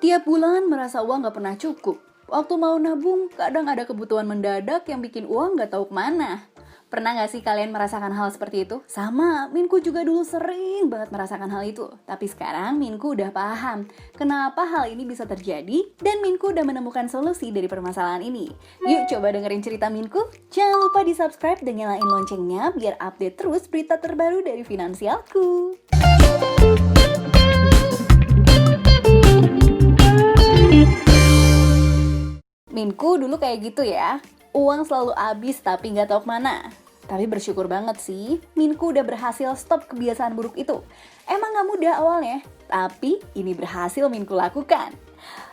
Tiap bulan merasa uang gak pernah cukup. Waktu mau nabung, kadang ada kebutuhan mendadak yang bikin uang gak tahu kemana. Pernah gak sih kalian merasakan hal seperti itu? Sama, Minku juga dulu sering banget merasakan hal itu. Tapi sekarang Minku udah paham kenapa hal ini bisa terjadi dan Minku udah menemukan solusi dari permasalahan ini. Yuk coba dengerin cerita Minku. Jangan lupa di subscribe dan nyalain loncengnya biar update terus berita terbaru dari Finansialku. Minku dulu kayak gitu ya. Uang selalu habis tapi nggak tahu kemana. Tapi bersyukur banget sih, Minku udah berhasil stop kebiasaan buruk itu. Emang nggak mudah awalnya, tapi ini berhasil Minku lakukan.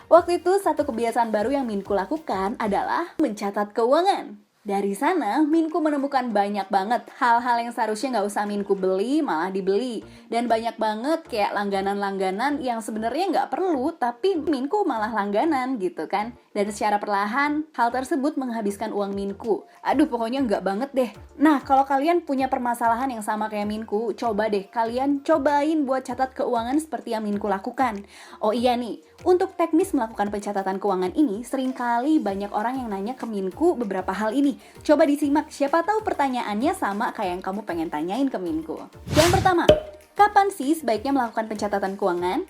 Waktu itu satu kebiasaan baru yang Minku lakukan adalah mencatat keuangan. Dari sana, Minku menemukan banyak banget hal-hal yang seharusnya nggak usah Minku beli, malah dibeli. Dan banyak banget kayak langganan-langganan yang sebenarnya nggak perlu, tapi Minku malah langganan gitu kan. Dan secara perlahan, hal tersebut menghabiskan uang Minku. Aduh, pokoknya nggak banget deh. Nah, kalau kalian punya permasalahan yang sama kayak Minku, coba deh kalian cobain buat catat keuangan seperti yang Minku lakukan. Oh iya nih, untuk teknis melakukan pencatatan keuangan ini, seringkali banyak orang yang nanya ke Minku beberapa hal ini. Coba disimak, siapa tahu pertanyaannya sama kayak yang kamu pengen tanyain ke Minku. Yang pertama, kapan sih sebaiknya melakukan pencatatan keuangan?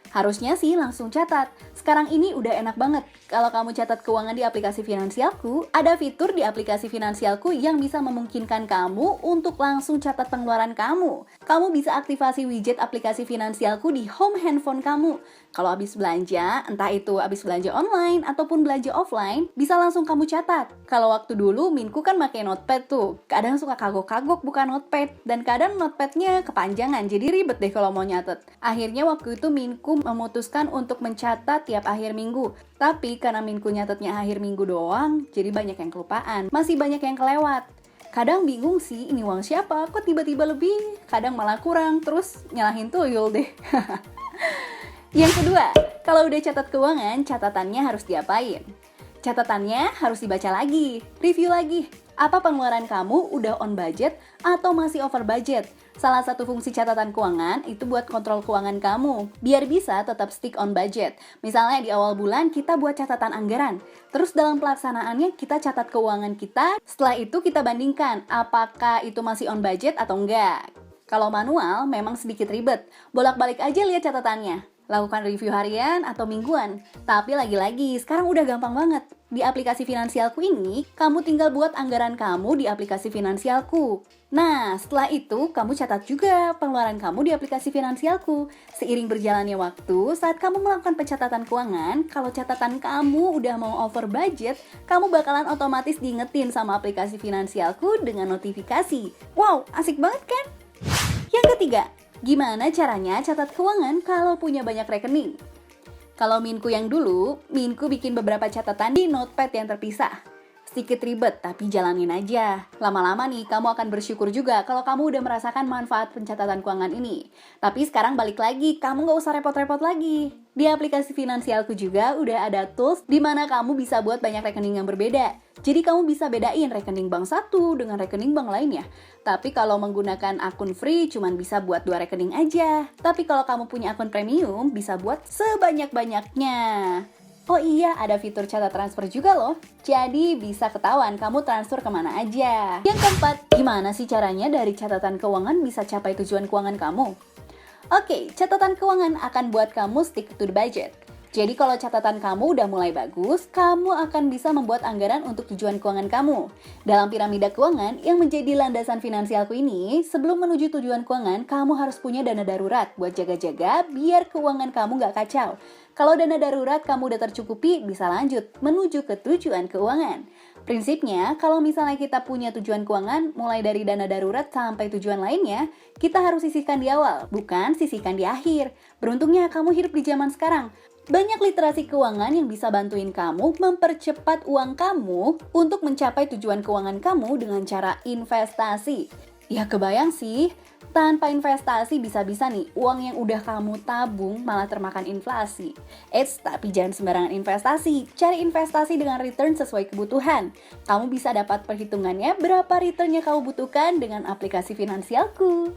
Harusnya sih langsung catat. Sekarang ini udah enak banget. Kalau kamu catat keuangan di aplikasi Finansialku, ada fitur di aplikasi Finansialku yang bisa memungkinkan kamu untuk langsung catat pengeluaran kamu. Kamu bisa aktifasi widget aplikasi Finansialku di home handphone kamu. Kalau habis belanja, entah itu habis belanja online ataupun belanja offline, bisa langsung kamu catat. Kalau waktu dulu, Minku kan pakai notepad tuh. Kadang suka kagok-kagok buka notepad. Dan kadang notepadnya kepanjangan, jadi ribet deh kalau mau nyatet. Akhirnya waktu itu Minku memutuskan untuk mencatat tiap akhir minggu. Tapi karena Minku nyatetnya akhir minggu doang, jadi banyak yang kelupaan. Masih banyak yang kelewat. Kadang bingung sih, ini uang siapa? Kok tiba-tiba lebih? Kadang malah kurang, terus nyalahin tuyul deh. Yang kedua, kalau udah catat keuangan, catatannya harus diapain? Catatannya harus dibaca lagi, review lagi. Apa pengeluaran kamu udah on budget atau masih over budget? Salah satu fungsi catatan keuangan itu buat kontrol keuangan kamu, biar bisa tetap stick on budget. Misalnya di awal bulan kita buat catatan anggaran, terus dalam pelaksanaannya kita catat keuangan kita, setelah itu kita bandingkan apakah itu masih on budget atau enggak. Kalau manual memang sedikit ribet, bolak-balik aja lihat catatannya. Lakukan review harian atau mingguan. Tapi lagi-lagi, sekarang udah gampang banget. Di aplikasi Finansialku ini, kamu tinggal buat anggaran kamu di aplikasi Finansialku. Nah, setelah itu, kamu catat juga pengeluaran kamu di aplikasi Finansialku. Seiring berjalannya waktu, saat kamu melakukan pencatatan keuangan, kalau catatan kamu udah mau over budget, kamu bakalan otomatis diingetin sama aplikasi Finansialku dengan notifikasi. Wow, asik banget kan? Yang ketiga, gimana caranya catat keuangan kalau punya banyak rekening? Kalau Minku yang dulu, Minku bikin beberapa catatan di notepad yang terpisah. Sedikit ribet, tapi jalanin aja. Lama-lama nih, kamu akan bersyukur juga kalau kamu udah merasakan manfaat pencatatan keuangan ini. Tapi sekarang balik lagi, kamu gak usah repot-repot lagi. Di aplikasi Finansialku juga udah ada tools di mana kamu bisa buat banyak rekening yang berbeda. Jadi kamu bisa bedain rekening bank satu dengan rekening bank lainnya. Tapi kalau menggunakan akun free cuman bisa buat 2 rekening aja. Tapi kalau kamu punya akun premium bisa buat sebanyak-banyaknya. Oh iya, ada fitur catat transfer juga loh. Jadi bisa ketahuan kamu transfer kemana aja. Yang keempat, gimana sih caranya dari catatan keuangan bisa capai tujuan keuangan kamu? Oke, catatan keuangan akan buat kamu stick to the budget. Jadi kalau catatan kamu udah mulai bagus, kamu akan bisa membuat anggaran untuk tujuan keuangan kamu. Dalam piramida keuangan yang menjadi landasan Finansialku ini, sebelum menuju tujuan keuangan, kamu harus punya dana darurat buat jaga-jaga biar keuangan kamu nggak kacau. Kalau dana darurat kamu udah tercukupi, bisa lanjut menuju ke tujuan keuangan. Prinsipnya, kalau misalnya kita punya tujuan keuangan, mulai dari dana darurat sampai tujuan lainnya, kita harus sisihkan di awal, bukan sisihkan di akhir. Beruntungnya kamu hidup di zaman sekarang. Banyak literasi keuangan yang bisa bantuin kamu mempercepat uang kamu untuk mencapai tujuan keuangan kamu dengan cara investasi. Ya kebayang sih, tanpa investasi bisa-bisa nih uang yang udah kamu tabung malah termakan inflasi. Tapi jangan sembarangan investasi, cari investasi dengan return sesuai kebutuhan. Kamu bisa dapat perhitungannya berapa return yang kamu butuhkan dengan aplikasi Finansialku.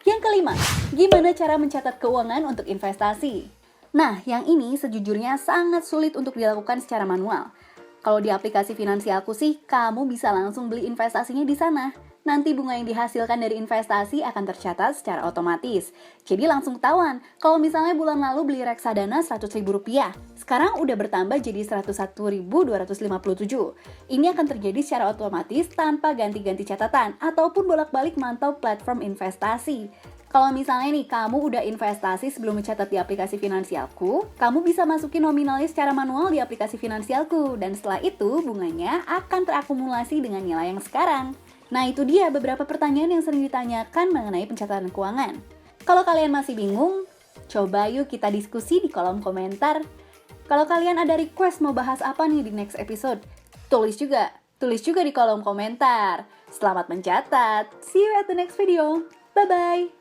Yang kelima, gimana cara mencatat keuangan untuk investasi? Nah, yang ini sejujurnya sangat sulit untuk dilakukan secara manual. Kalau di aplikasi finansialku sih, kamu bisa langsung beli investasinya di sana. Nanti bunga yang dihasilkan dari investasi akan tercatat secara otomatis. Jadi langsung ketahuan, kalau misalnya bulan lalu beli reksadana Rp100.000, sekarang udah bertambah jadi Rp101.257. Ini akan terjadi secara otomatis tanpa ganti-ganti catatan ataupun bolak-balik mantau platform investasi. Kalau misalnya nih, kamu udah investasi sebelum mencatat di aplikasi finansialku, kamu bisa masukin nominalnya secara manual di aplikasi finansialku, dan setelah itu bunganya akan terakumulasi dengan nilai yang sekarang. Nah, itu dia beberapa pertanyaan yang sering ditanyakan mengenai pencatatan keuangan. Kalau kalian masih bingung, coba yuk kita diskusi di kolom komentar. Kalau kalian ada request mau bahas apa nih di next episode, tulis juga di kolom komentar. Selamat mencatat, see you at the next video, bye-bye!